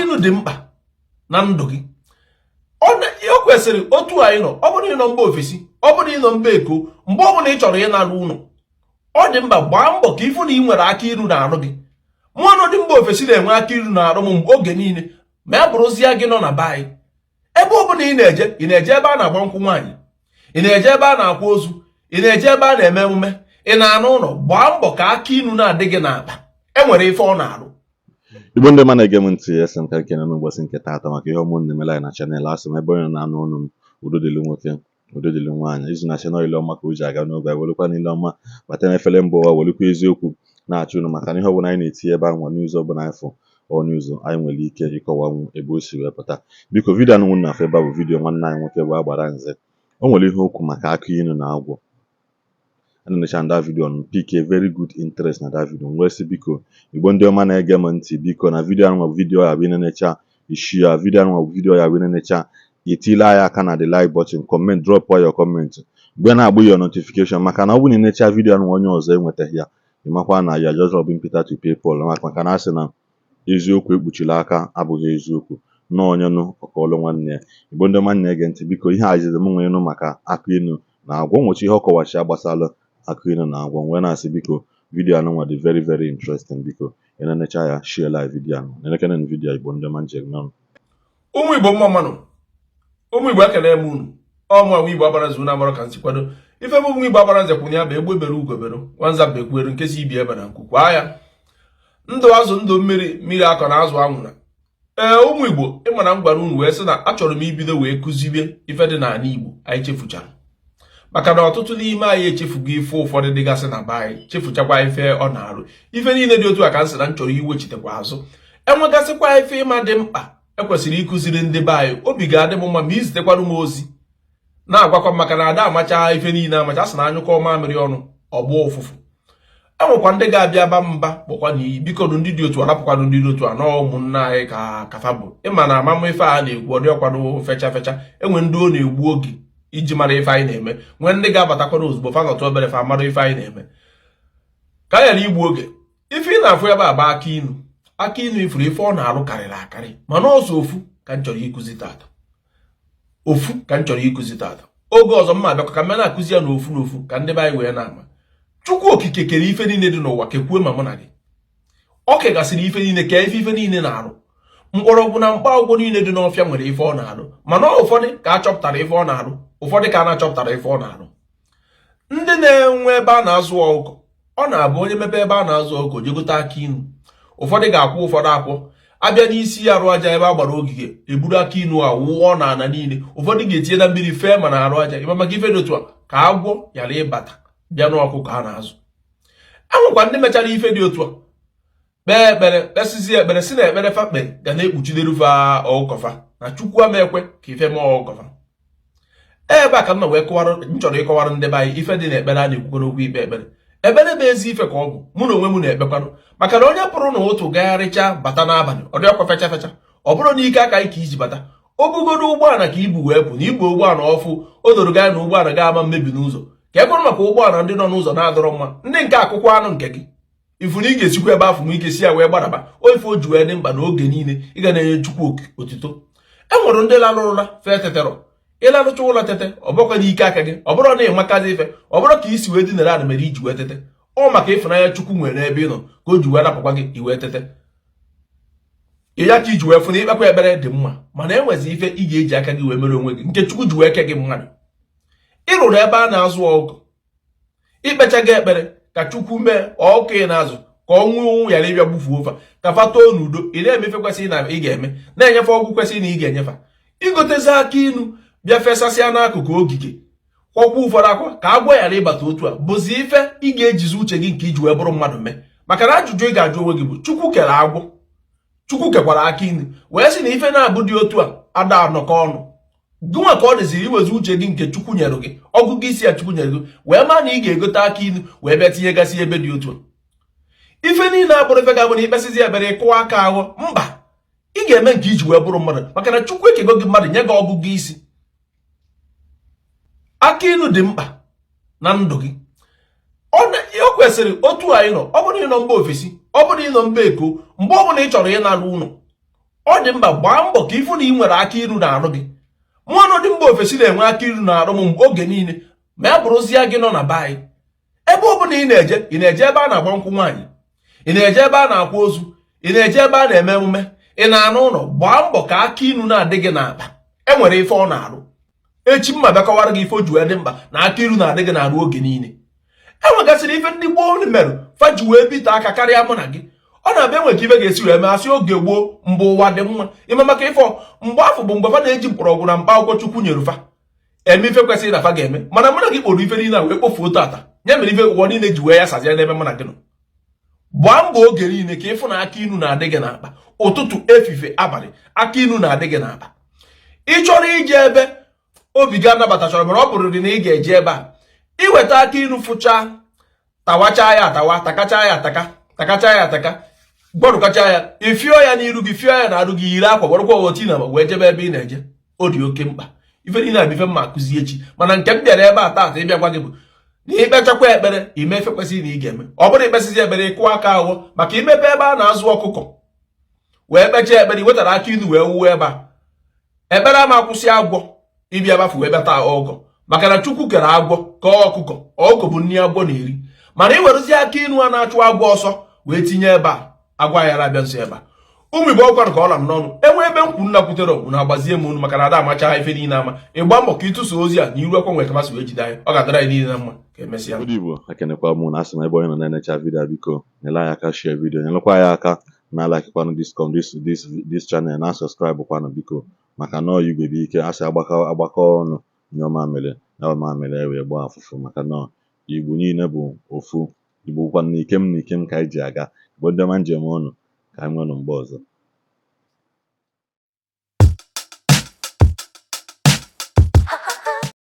ilu dị mkpa na ndụ gị. O kwesịrị otu anyị nọ, ọ bụrụ ịnọ mba ofesi, ọ bụrụ ịnọ mba eko, mgbe ọ bụla ị chọrọ ịnarụ ụlọ, ọ dị mkpa gbaa mbọ ka ịfụ na ị nwere aka iru na-arụ gị. Mụnụ dị mba ofesi na-enwe aka iru na-arụ m oge niile, ma ya bụrụzie gị nọ na be anyị. Ebe ọ bụla ị na-eje ebe a na-agba nkwụ nwaanyị, ị na-eje ebe a na-akwa ozu, ị na-eje ebe a na-eme emume, ị na-anụ ụlọ, gbaa mbọ ka aka ilu na-adị gị n'akpa. Enwere ife ọ na-arụ. Igbo ndị ma na-ege m ntị, esi m ka ekene n'ụbọchị nke taata maka ihe ọmụ na-emela anyị na chanel. Asị m ebe onye na-anụ ọnụ m, udo dịlị nwoke, udo dịlị nwaanyị. Izu na chanel ile ọma ka o ji aga n'oge a, welekwa niile ọma bata n'efere mba ụwa, welekwa eziokwu na-achụ unu maka na ihe ọbụla anyị na-etinye ebe ahụ n'izu ọbụla anyị fụ ọnụụzọ anyị nwere ike ịkọwanwu ebe o si wee pụta. Biko vidiyo anụ na afọ ebe a bụ vidiyo nwanne anyị nwoke bụ Agbaranze. O nwere ihe okwu maka Aki Ilu na agwụ. Ana necha that video on pick a very good interest na that video. Nwesi biko Igbo ndị ọma na-ege m ntị, biko na video anụ video ya bụ necha Ishi ya video anụ video ya bụ necha itile anya aka na the like button, comment, drop your comment. Mgbe na-agbụ your notification maka na ọ bụ na necha video anụ onye ọzọ enwetaghị ya, ịmakwa na ya just robbing Peter to PayPal maka na asị na eziokwu ekpuchila aka abụghị eziokwu na onye nụ ọkọlụ nwanne ya. Igbo ndị ọma na-ege ntị, biko ihe ajizi m nwere nụ maka Aki Ilu na agwụ. Nwochi ihe ọkọwachi agbasala Aki Ilu na agwụ, nwee na-asị biko video anụ nwa dị very very interesting. Biko necha ya, share live video anụ nenekene na video Igbo ndị ọma njeg nọ. Ụmụ Igbo mma mmanụ, ụmụ Igbo ekele m unu. Ọmụ Igbo Agbaranze unu amara ka nsi kwado ife bụ ụmụ Igbo Agbaranze kwụnye ya bụ egbe bere ugobero nwanza bekweru nke si ibi ebe na nkwukwa ya ndụ azụ ndụ mmiri akọ na azụ anwụra. Ụmụ Igbo ịma na m gwara unu wee sị na achọrọ m ibido wee kụzibe ife dị n'ala Igbo anyị chefuchara, maka na ọtụtụ n'ime anyị echefugo ife ụfọdụ dịgasị na be anyị, chefuchakwa ife ọ na-arụ. Ife niile dị otu a ka nsị na m chọrọ iwechitekwa azụ. Enwegasịkwa ife ịma dị mkpa ekwesịrị ịkụziri ndị be anyị. Obi ga-adị m mma ma izitekwara m ozi na-agwakwa maka na ada amacha ife niile amacha, sị na anyụkọ mamịrị ọnụ ọgbọ ụfụfụ. Enwekwa ndị ga-abịa ba mba kpọkwa n'iyi. Biko ndị dị otu a rapụkwanụ ndị dị otu a na ụmụnna anyị ka kafa bụ. Ịma na amama ife a na-egwu ọdị ọkwanụ fecha fecha. Enwe ndị ọ na-egbu oge iji mara ife anyị na-eme, nwee ndị ga-abatakwana ozugbo fa nọtụ obere fa mara ife anyị na-eme ka a ghara igbu oge. Ife ị na-afụ ebe a bụ Aki Ilu. Aki Ilu ifuru ife ọ na-arụ karịrị akarị, mana ọzọ ofu ka m chọrọ ịkụzi tata. Ofu ka m chọrọ ịkụzi tata. Oge ọzọ mma abịakwa ka m na-akụzi ya n'ofu n'ofu ka ndị be anyị wee na-ama. Chukwu okike kere ife niile dị n'ụwa, kekwue ma mụ na gị. O kegasịrị ife niile ka ife niile na-arụ. Mkpọrọgwụ na mkpaakwụkwọ niile dị n'ọfịa nwere ife ọ na-arụ, mana ụfọdụ ka a chọpụtara ife ọ na-arụ, ụfọdụ ka a na-achọpụtara ife ọ na-arụ. Ndị na-enwe ebe a na-azụ ọkụkọ, ọ na-abụ onye mepe ebe a na-azụ ọkụkọ jegote Aki Ilu. Ụfọdụ ga-akwụ ụfọdụ akwụ, abịa n'isi ya arụ aja ebe a gbara ogige, eburu Aki Ilu a wụọ na ana niile. Ụfọdụ ga-etinye na mmiri fee ma na arụ aja ịma maka ife dị otu a ka agwọ ghara ịbata bịa n'ọkụkọ a na-azụ. Enwekwa ndị mechara ife dị otu a kpee ekpere, kpesizie ekpere si na ekpere fa kpere ga na-ekpuchiderufa ọkụkọfa na Chukwu amekwe ka ife mee ọkụkọfa. Ebe a ka m wee chọrọ ịkọwara ndị be anyị ife dị na ekpere a na-ekwukwana okwu ikpe ekpere. Ekpere bụ ezi ife ka ọ bụ, mụ na onwe m na-ekpekwanụ, maka na onye pụrụ na otu gagharịcha bata n'abalị ọ dị ọkwa fecha fecha, ọ bụrụ na ike aka anyị ka iji bata. O bugodo ụgbọala ka ibu wee pụ na igbo ụgbọala ọfụ, o doro gaa na ụgbọala ga-ama mmebi n'ụzọ. Ka ekwerụ maka ụgbọala ndị nọ n'ụzọ na-adọrọ mma, ndị nke akwụkwọ anụ nke gị ifu na ị ga-esikwa ebe afọ m ike si ya wee gbadaba. Oife o ji wee dị mkpa na oge niile ị ga na-enye Chukwu otito. E nwere ndị larụrụla fee teterọ, ịlarụcha ụlọ tete ọ bụrụkwa n'ike aka gị, ọ bụrụ na ịmakazi ife, ọ bụrụ ka isi wee dinara ana mere iji wee tete. Ọ maka ịfụnanya Chukwu nwere n'ebe ị nọ ka o ji wee rapụkwa gị iwee tete. Ya ka iji wee fụ na ikpekwa ekpere dị mma, mana enwezi ife ị ga-eji aka gị wee mere onwe gị nke Chukwu ji wee ke gị mmadụ. Ịrụrụ ebe a na-azụ ọgụ, ikpecha gị ekpere ka Chukwu mee ọkụ ị na-azụ ka ọ nwụọ ghara ịbịa gbufuo ofa, ka fa too n'udo. Ị na-emefe kwesịrị na ị ga-eme, na-enyefe ọgwụ kwesịrị na ị ga-enyefa. Igotezi Aki Ilu bịa fesasịa n'akụkụ ogige, kwọkwa ụfọdụ akwa ka agwọ ghara ịbata otu a, bụzi ife ị ga-ejizi uche gị nke iji wee bụrụ mmadụ mee. Maka na ajụjụ ị ga-ajụ onwe gị bụ Chukwu kere agwọ, Chukwu kekwara Aki Ilu, wee sị na ife na-abụ dị otu a ada anọkọ ọnụ. Gụnwa ka ọ dịziri iwezi uche gị nke Chukwu nyere gị, ọgụgụ isi ya Chukwu nyere gị, wee maa na ị ga-egote Aki Ilu wee bịa tinyegasị ebe dị otu a. Ife niile abụrụ ife ga-abụ na ikpesizi ekpere ịkụwa aka ahụ, mba, ị ga-eme nke iji wee bụrụ mmadụ, maka na Chukwu ekego gị mmadụ nye gị ọgụgụ isi. Aki Ilu dị mkpa na ndụ gị. O kwesịrị otu anyị nọ, ọ bụrụ ịnọ mba ofesi, ọ bụrụ ịnọ mba eko, mgbe ọ bụla ị chọrọ ịnarụ ụlọ, ọ dị mkpa gbaa mbọ ka ịfụ na ị nwere aka iru na-arụ gị. Mụọ na dị mba ofesi na-enwe aka iru na-arụ m oge niile ma ya bụrụzie gị nọ na be anyị. Ebe ọ bụla ị na-eje ebe a na-agba nkwụ nwaanyị, ị na-eje ebe a na-akwa ozu, ị na-eje ebe a na-eme emume, ị na-anụ ụlọ, gbaa mbọ ka aka iru na-adị gị n'akpa. Enwere ife ọ na-arụ. Echi mma bịakọwara gị ife o ji wee dị mkpa na aka iru na-adị gị na-arụ oge niile. Enwegasịrị ife ndị gboo merụ fa ji wee bite aka karịa mụ na gị. Ọ na-abịa enwe ka ife ga-esi wee mee asị oge gboo mgbe ụwa dị mma ime maka ife mgbe afọ bụ mgbe fa na-eji mkpọrọgwụ na mkpa akwụkwọ Chukwu nyere fa eme ife kwesịrị na fa ga-eme, mana mụ na gị kpọrọ ife niile a wee kpofuo tata. Ya mere ife ụwa niile ji wee ya sazie n'ebe mụ na gị nọ. Gbaa mbọ oge niile ka ịfụ na aka inu na-adị gị n'akpa. Ụtụtụ, efife, abalị, aka inu na-adị gị n'akpa. Ị chọrọ ije ebe obi gị anabata chọrọ mere ọ bụrụ dị na ị ga-eje ebe a, iweta aka inu fụchaa, tawacha ya atawa, takacha ya ataka, takacha ya ataka, gbarụkacha ya, ifio ya n'iru gị, fio ya na-arụ gị, yiri akwa gbarụkwa oti na wee jebe ebe ị na-eje. Ọ dị oke mkpa. Ife niile abụ ife mma akụzi echi, mana nke m bịara ebe a taata ịbịa gwa gị bụ na ikpechakwa ekpere ime efe kwesịrị na ị ga-eme. Ọ bụrụ ikpesizi ekpere ịkụ aka ahụ maka imepe ebe a na-azụ ọkụkọ wee kpechaa ekpere, iwetara aka ilu wee wuo ebe a. Ekpere ama akwụsị agwọ ịbịa bafu wee bịa taa ọgọ, maka na Chukwu kere agwọ ka ọkụkọ. Ọgọ bụ nri agwọ na-eri, mana iwerụzi aka inu a na-achụ agwọ ọsọ wee tinye ebe a, agwa ya abịa nso ebe a. Ụmụ Igbo ọkwanụ ka ọ la m n'ọnụ. Enwe ebe nkwu nna kwutere ọgwụ na-agbazie m unu maka na ada amacha ife niile ama. Ịgba mbọ ka ịtụso ozi a na iru ekwe nwere kamasị wee jide anyị. Ọ ga-adara anyị niile na mma ka emesịa. Ndị Igbo ekenekwa mụ na asị m ebe onye nọ na-enecha vidio biko nyere anyị aka share vidio, nyelekwa ya aka na like this channel na subscribe kwanụ biko, maka na igwe bụ ike asị agbakọ ọnụ nyọma mere wee gbaa afụfụ, maka na Igbo niile bụ ofu. Igbo bụkwa na ikem ka anyị ji aga. Igbo ndị ọma njem ọnụ ka anyị nwere mgbe ọzọ.